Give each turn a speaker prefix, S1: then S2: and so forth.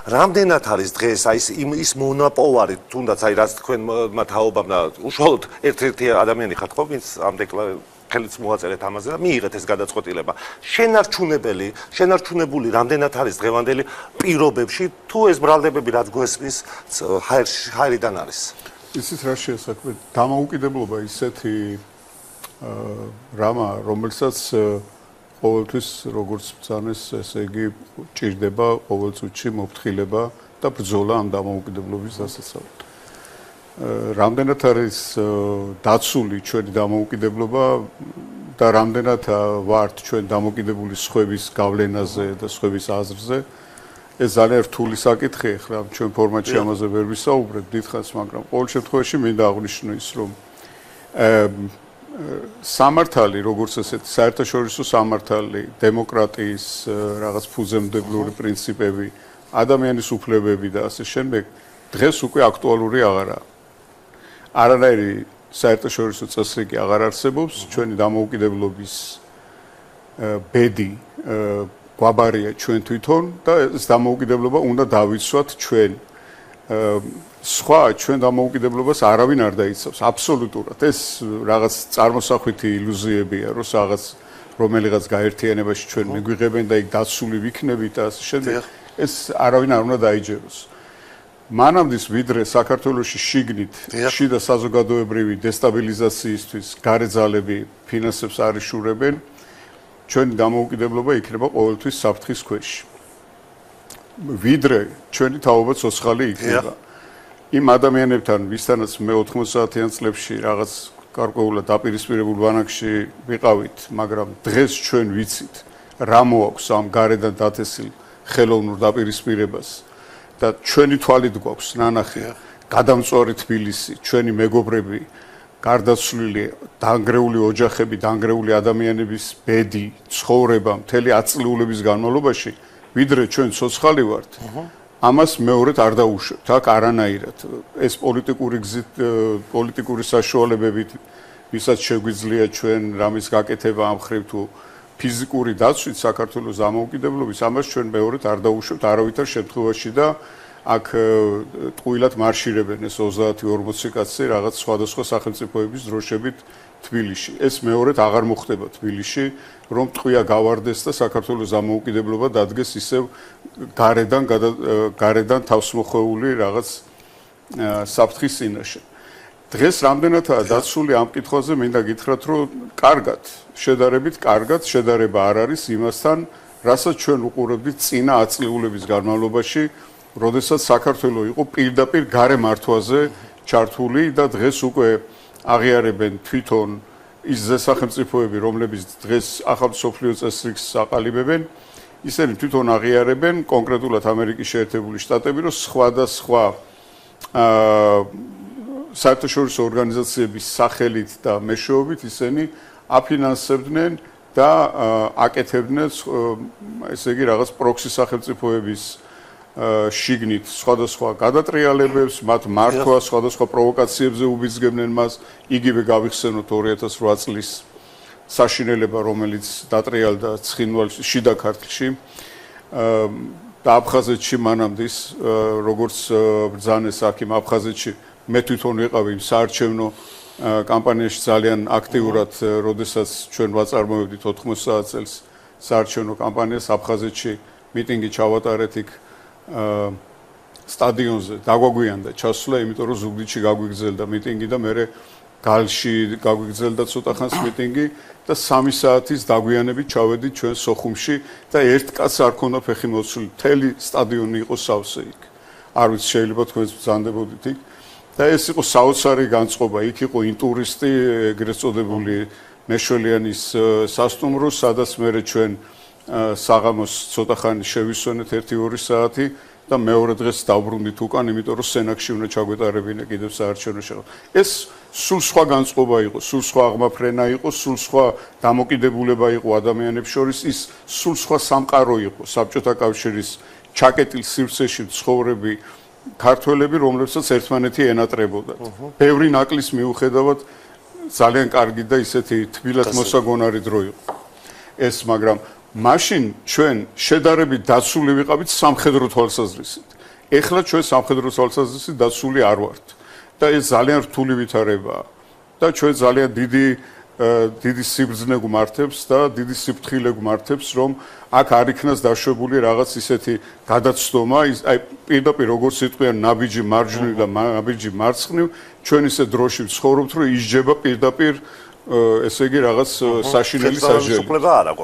S1: რამდენად არის დღეს აი ის მონაპოვარი თუნდაც აი რაც თქვენმა თაობამ და უშუალოდ ერთ-ერთი ადამიანი ხართ ხო ვინც ამ ხელიც მოაწერეთ ამაზე და მიიღეთ ეს გადაწყვეტილება შენარჩუნებული რამდენად არის დღევანდელი პირობებში თუ ეს ბრალდებები რაც გვესმის ჰაერიდან არის
S2: ისიც რა შეესაქმე დამოუკიდებლობა ისეთი რამა რომელსაც ყოველთვის როგორც ბრძანეს ესე იგი ჭირდება ყოველ წუთში მოფრთხილება და ბრძოლა ამ დამოუკიდებლობის დასაცავად რამდენად არის დაცული ჩვენი დამოუკიდებლობა და რამდენად ვართ ჩვენ დამოუკიდებული სხვების გავლენაზე და სხვების აზრზე ეს ძალიან რთული საკითხია ხლა ჩვენ ფორმატში ამაზე ვერ ვისაუბრებ დიდხანს მაგრამ ყოველ შემთხვევაში მინდა აღვნიშნო ის რომ სამართალი როგორც ესეთ საერთაშორისო სამართალი დემოკრატიის რაღაც ფუძემდებლური პრინციპები ადამიანის უფლებები და ასე შემდეგ დღეს უკვე აქტუალური აღარაა არანაირი საერთაშორისო წესრიგი აღარ არსებობს ჩვენი დამოუკიდებლობის ბედი გვაბარია ჩვენ თვითონ და ეს დამოუკიდებლობა უნდა დავიცვათ ჩვენ სხვა ჩვენ დამოუკიდებლობას არავინ არ დაიცავს აბსოლუტურად ეს რაღაც წარმოსახვითი ილუზიებია რომ რაღაც რომელიღაც გაერთიანებაში ჩვენ მიგვიღებენ და იქ დაცული ვიქნებით და ასე შემდეგ ეს არავინ არ უნდა დაიჯეროს მანამდე ვიდრე საქართველოში შიგნით შიდა საზოგადოებრივი დესტაბილიზაციისთვის გარე ძალები ფინანსებს არ იშურებენ ჩვენი დამოუკიდებლობა იქნება ყოველთვის საფრთხის ქვეშ ვიდრე ჩვენი თაობა ცოცხალი იქნება იმ ადამიანებთან ვისთანაც მე 90-იან წლებში რაღაც გარკვეულად დაპირისპირებულ ბანაკში ვიყავით მაგრამ დღეს ჩვენ ვიცით რა მოაქვს ამ გარედან დათესილ ხელოვნურ დაპირისპირებას და ჩვენი თვალით გვაქვს ნანახი გადამწვარი თბილისი ჩვენი მეგობრები გარდაცვლილი დანგრეული ოჯახები დანგრეული ადამიანების ბედი ცხოვრება მთელი აწლეულების განმავლობაში ვიდრე ჩვენ ცოცხალი ვართ ამას მეორედ არ დაუშვებთ აქ არანაირად ეს პოლიტიკური საშუალებებით ვისაც შეგვიძლია ჩვენ რამის გაკეთება ამ ხრივ თუ ფიზიკური დაცვით საქართველოს დამოუკიდებლობის ამას ჩვენ მეორედ არ დაუშვებთ არავითარ შემთხვევაში და აქ ტყუილად მარშირებენ ეს 30-40 კაცი რაღაც სხვადასხვა სახელმწიფოების დროშებით თბილისში ეს მეორედ აღარ მოხდება თბილისში რომ ტყვია გავარდეს და საქართველოს დამოუკიდებლობა დადგეს ისევ გარედან თავსმოხვეული რაღაც საფრთხის წინაშე დღეს რამდენადაა დაცული ამ კითხვაზე მინდა გითხრათ რომ კარგად შედარებით კარგად შედარება არ არის იმასთან რასაც ჩვენ უყურებდით წინა აწლეულების განმავლობაში როდესაც საქართველო იყო პირდაპირ გარე მართვაზე ჩართული და დღეს უკვე აღიარებენ თვითონ ის სახელმწიფოები რომლებიც დღეს ახალ მსოფლიო წესრიგს აყალიბებენ ისინი თვითონ აღიარებენ კონკრეტულად ამერიკის შეერთებული შტატები რომ სხვადასხვა საერთაშორისო ორგანიზაციების სახელით და მეშვეობით ისინი აფინანსებდნენ და აკეთებდნენ ესე იგი რაღაც პროქსი სახელმწიფოების შიგნით სხვადასხვა გადატრიალებებს, მათ მართვა სხვადასხვა პროვოკაციებზე უბიძგებდნენ მას, იგივე გავიხსენოთ 2008 წლის საშინელება, რომელიც დატრიალდა ცხინვალში, შიდა ქართლში და აფხაზეთში მანამდე როგორც ბრძანეს აქ იმ აფხაზეთში მე თვითონ ვიყავი იმ საარჩევნო კამპანიაში ძალიან აქტიურად, როდესაც ჩვენ ვაწარმოებდით 90 წელს საარჩევნო კამპანიას აფხაზეთში მიტინგი ჩავატარეთ იქ სტადიონზე დაგვაგვიანდა ჩასვლა, იმიტომ რომ ზუგდიდში გაგვიგრძელდა მიტინგი და მე გალში გაგვიგრძელდა ცოტა ხანს მიტინგი და 3 საათის დაგვიანებით ჩავედით ჩვენ სოხუმში და ერთ კაცს არ ქონდა ფეხი მოცული, მთელი სტადიონი იყო სავსე იქ. არ ვიცი შეიძლება თქვენს ბრძანდებოდით იქ და ეს იყო საოცარი განწყობა, იქ იყო ინტურისტი, ეგრეთ წოდებული მეშველიანის სასტუმრო, სადაც მე ჩვენ საღამოს ცოტა ხანი შევისვენეთ 1-2 საათი და მეორე დღეს დავბრუნდით უკან, იმიტომ რომ სენაკში უნდა ჩაგვეტარებინა კიდევ საარჩევნო შეხვედრა. ეს სულ სხვა განწყობა იყო, სულ სხვა აღმაფრენა იყო, სულ სხვა დამოკიდებულება იყო ადამიანებს შორის, ის სულ სხვა სამყარო იყო საბჭოთა კავშირის ჩაკეტილ სივრცეში ცხოვრები ქართველები, რომლებსაც ერთმანეთი ენატრებოდათ. ბევრი ნაკლის მიუხედავად ძალიან კარგი და ისეთი თბილად მოსაგონარი დრო იყო. ეს მაგრამ მაშინ ჩვენ შედარებით დაცული ვიყავით სამხედრო თვალსაზრისით. ეხლა ჩვენ სამხედრო თვალსაზრისით დაცული არ ვართ და ეს ძალიან რთული ვითარებაა და ჩვენ ძალიან დიდი სიბრძნე გვმართებს და დიდი სიფრთხილე გვმართებს, რომ აქ არ იქნას დაშვებული რაღაც ისეთი გადაცდომა, აი პირდაპირ როგორც იტყვიან ნაბიჯი მარჯვნივ და ნაბიჯი მარცხნივ, ჩვენ ისე დროში ვცხოვრობთ, რომ ისჯება პირდაპირ ესე იგი რაღაც საშინელი საჯელი.
S1: უფლება არ აქვს.